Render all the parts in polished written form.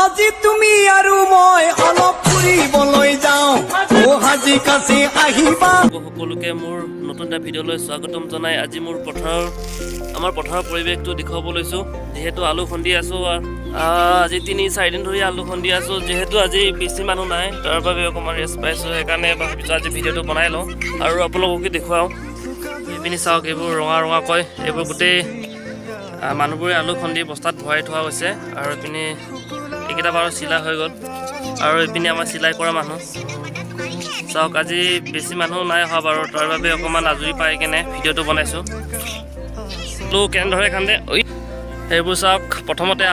আজি তুমি আৰু মই অলপ ফুৰিবলৈ যাওঁ ও হাজি কাছে আহিবা সকলোকে মোৰ নতুন এটা ভিডিঅ'লৈ স্বাগতম জনাই আজি মোৰ আমাৰ পথাৰৰ পৰিৱেশটো দেখুৱাব লৈছোঁ যিহেতু আলু খুন্দি আছোঁ আজি 3-4 দিন ধৰি আলু খুন্দি আছোঁ যিহেতু আজি বেছি মানুহ নাই তাৰ বাবে অকণমান ৰেষ্ট পাইছোঁ সেইকাৰণে ভাবিছোঁ আজি ভিডিঅ'টো বনাই লওঁ আৰু আপোনালোককে দেখুৱাওঁ এইপিনি চাওক এইবোৰ ৰঙা ৰঙাকৈ এইবোৰ গোটেই মানুহবোৰে আলু খুন্দি বস্তাত ভৰাই থোৱা হৈছে আৰু এইপিনি এইকেইটা বাৰু চিলাই হৈ গ'ল আৰু এইপিনি আমাৰ চিলাই কৰা মানুহ চাওক আজি বেছি মানুহ নাই অহা বাৰু তাৰ বাবে অকণমান আজৰি পাই কেনে ভিডিঅ'টো বনাইছোঁ আলু কেনেদৰে খান্দে সেইবোৰ চাওক প্ৰথমতে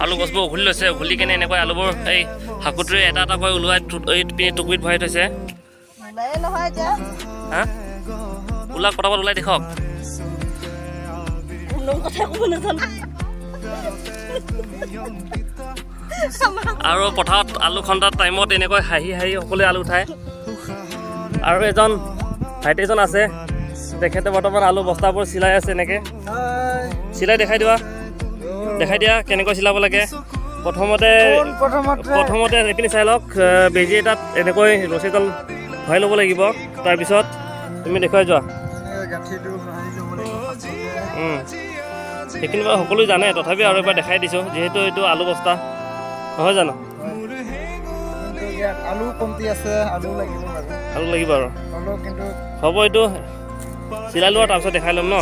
আলু গছবোৰ উঘলি লৈছে উঘলি কেনে এনেকৈ আলুবোৰ এই হাকুটিৰে এটা এটাকৈ ওলোৱাই পিনি টুকুৰিত ভৰাই থৈছে হা ওলাওক পটাপট ওলাই দেখক আৰু পথাৰত আলু খন্দাৰ টাইমত এনেকৈ হাঁহি হাঁহি সকলোৱে আলু উঠায় আৰু এজন ভাইটি এজন আছে তেখেতে বৰ্তমান আলু বস্তাবোৰ চিলাই আছে এনেকৈ চিলাই দেখাই দিয়া কেনেকৈ চিলাব লাগে প্ৰথমতে এইপিনি চাই লওক বেজি এটাত এনেকৈ ৰছীডাল ভৰাই ল'ব লাগিব তাৰপিছত তুমি দেখুৱাই যোৱা সেইখিনি বাৰু সকলোৱে জানে তথাপি আৰু এবাৰ দেখাই দিছোঁ যিহেতু এইটো আলু বস্তা নহয় জানো আলু কমতি আছে আলু লাগিব আৰু কিন্তু হ'ব এইটো চিলাই লোৱা তাৰপিছত দেখাই ল'ম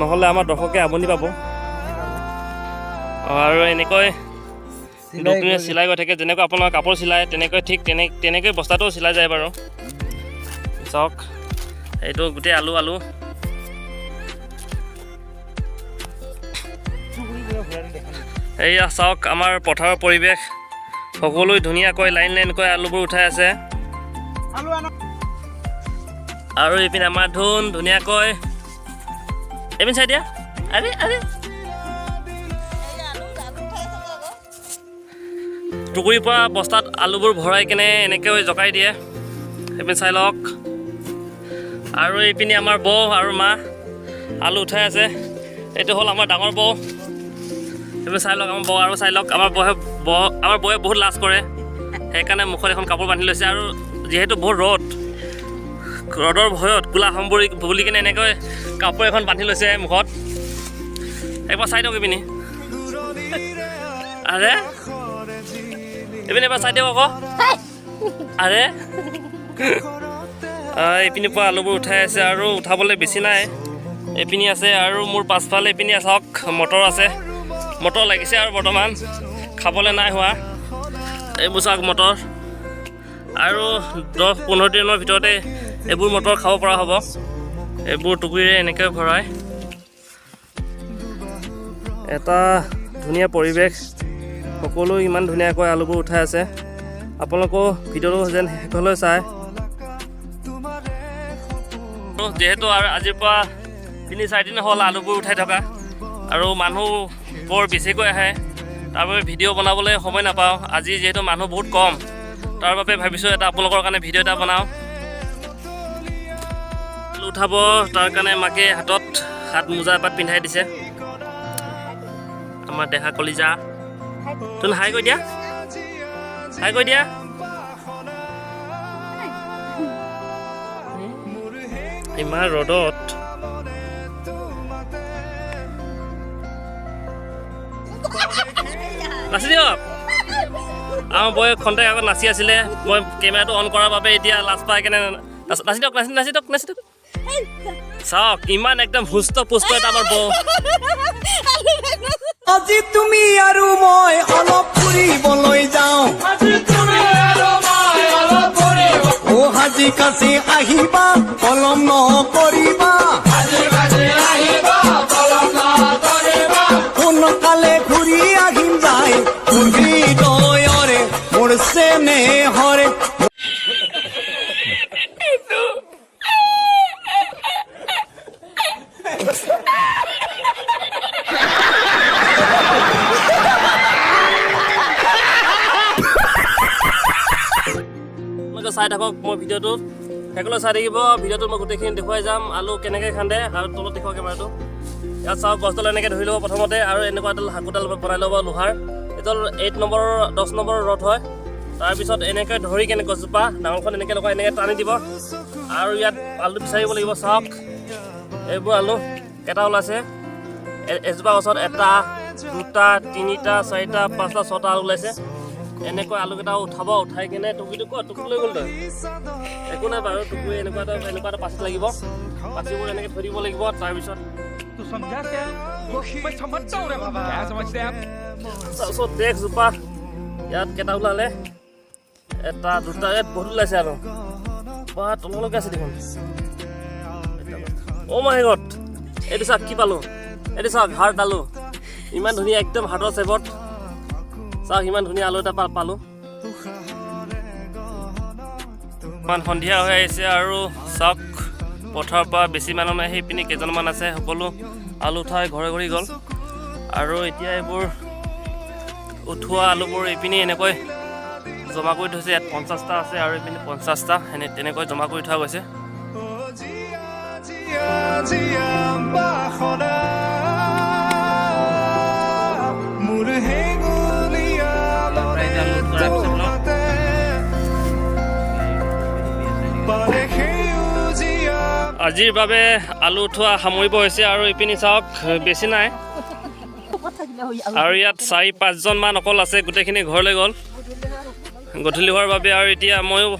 নহ'লে আমাৰ দৰ্শকে আমনি পাব আৰু এনেকৈ দুপিনে চিলাই গৈ থাকে যেনেকৈ আপোনাৰ কাপোৰ চিলাই তেনেকৈ ঠিক তেনেকৈ বস্তাটোও চিলাই যায় বাৰু চাওক এইটো গোটেই আলু এইয়া চাওক আমাৰ পথাৰৰ পৰিৱেশ সকলোৱে ধুনীয়াকৈ লাইনকৈ আলুবোৰ উঠাই আছে আৰু এইপিনে আমাৰ ধুনীয়াকৈ এইপিনে চাই দিয়া আৰে টুকুৰিৰ পৰা বস্তাত আলুবোৰ ভৰাই কেনে এনেকৈ জকাই দিয়ে এইপিনে চাই লওক আৰু এইপিনে আমাৰ বৌ আৰু মা আলু উঠাই আছে এইটো হ'ল আমাৰ ডাঙৰ বৌ এইবোৰ চাই লওক আমাৰ বৌ আৰু চাই লওক আমাৰ বৌয়ে বহুত লাজ কৰে সেইকাৰণে মুখত এখন কাপোৰ বান্ধি লৈছে আৰু যিহেতু বহুত ৰ'দৰ ভয়ত কোলা সম্বৰি বুলি কিনে এনেকৈ কাপোৰ এখন বান্ধি লৈছে মুখত একবাৰ চাই দিয়ক এইপিনি আৰে এইপিনি এবাৰ চাই দিয়ক আকৌ আৰে এইপিনিৰ পৰা আলুবোৰ উঠাই আছে আৰু উঠাবলৈ বেছি নাই এইপিনি আছে আৰু মোৰ পাছফালে এইপিনি চাওক মটৰ লাগিছে আৰু বৰ্তমান খাবলৈ নাই হোৱা এইবোৰ চাওক মটৰ আৰু 10-15 দিনৰ ভিতৰতে এইবোৰ মটৰ খাব পৰা হ'ব এইবোৰ টুকুৰিৰে এনেকৈ ভৰাই এটা ধুনীয়া পৰিৱেশ সকলো ইমান ধুনীয়াকৈ আলুবোৰ উঠাই আছে আপোনালোকেও ভিডিঅ'টো যেন শেষলৈ চাই যিহেতু আৰু আজিৰ পৰা 3-4 দিন হ'ল আলুবোৰ উঠাই থকা আৰু মানুহ বৰ বেছিকৈ আহে তাৰ বাবে ভিডিঅ' বনাবলৈ সময় নাপাওঁ আজি যিহেতু মানুহ বহুত কম তাৰ বাবে ভাবিছোঁ এটা আপোনালোকৰ কাৰণে ভিডিঅ' এটা বনাওঁ আলু উঠাব তাৰ কাৰণে মাকে হাত মোজা এপাত পিন্ধাই দিছে আমাৰ দেহা কলিজা তুমি হাই কৈ দিয়া ইমান ৰ'দত নাচি দিয়ক আমাৰ বৌয়ে খন্তেক আগত নাচি আছিলে মই কেমেৰাটো অন কৰাৰ বাবে এতিয়া লাজ পাই কেনে নাচি দিয়ক চাওক ইমান একদম সুস্থ পুষ্ট এটা আমাৰ বৌ আজি তুমি আৰু মই অলপ ফুৰিবলৈ যাওঁ ও হাজি কাছে আহিবা পলম নকৰিবা সোনকালে ঘূৰি আহিম যায় হৃদয়ৰে মোৰ চেনেহৰে চাই থাকক মই ভিডিঅ'টো শেষলৈ চাই থাকিব ভিডিঅ'টোত মই গোটেইখিনি দেখুৱাই যাম আলু কেনেকৈ খান্দে আৰু তলত দেখুৱাম কেমেৰাটো ইয়াত চাওক গছডাল এনেকৈ ধৰি ল'ব প্ৰথমতে আৰু এনেকুৱা এডাল হাকুডাল বনাই ল'ব লোহাৰ এইডাল 8 নম্বৰৰ 10 নম্বৰৰ ৰড হয়। তাৰপিছত এনেকৈ ধৰি কেনে গছজোপা ডাঙৰখন এনেকৈ লগাই এনেকৈ টানি দিব আৰু ইয়াত আলু বিচাৰিব লাগিব। চাওক এইবোৰ আলু কেইটা ওলাইছে। এজোপা গছত 1 2 3 4 5 6টা আলু ওলাইছে। এনেকৈ আলুকেইটা উঠাব, উঠাই কিনে টুকুৰিটো ক'ত টুকুৰ লৈ গ'ল তই একো নাই বাৰু। টুকুৰি এনেকুৱা এটা পাচিত লাগিব, পাচিবোৰ এনেকৈ থৈ দিব লাগিব। তাৰপিছত तू समझा क्या मैं समझता हूँ रे बाबा क्या समझते हैं आप তাৰপিছত ডেস্কজোপা ইয়াত কেইটা ওলালে 1 2 ইয়াত বহুত ওলাইছে আৰু বা তললৈকে আছে দেখোন। অ' মাই গড, এইটো চাওক কি পালোঁ। এইটো চাওক হাৰ্ট আলু, ইমান ধুনীয়া একদম হাৰ্টৰ চেপত। চাওক ইমান ধুনীয়া আলু এটা পালোঁ। ইমান সন্ধিয়া হৈ আহিছে আৰু চাওক পথাৰৰ পৰা বেছি মানুহ নাই, সেইপিনি কেইজনমান আছে। সকলো আলু উঠাই ঘৰে ঘৰি গ'ল আৰু এতিয়া এইবোৰ উঠোৱা আলুবোৰ এইপিনি এনেকৈ জমা কৰি থৈছে। ইয়াত 50টা আছে আৰু এইপিনি 50টা তেনেকৈ জমা কৰি থোৱা গৈছে। আজিৰ বাবে আলু উঠোৱা সামৰিব হৈছে আৰু ইপিনি চাওক বেছি নাই আৰু ইয়াত 4-5জন মান অকল আছে। গোটেইখিনি ঘৰলৈ গ'ল গধূলি হোৱাৰ বাবে। আৰু এতিয়া ময়ো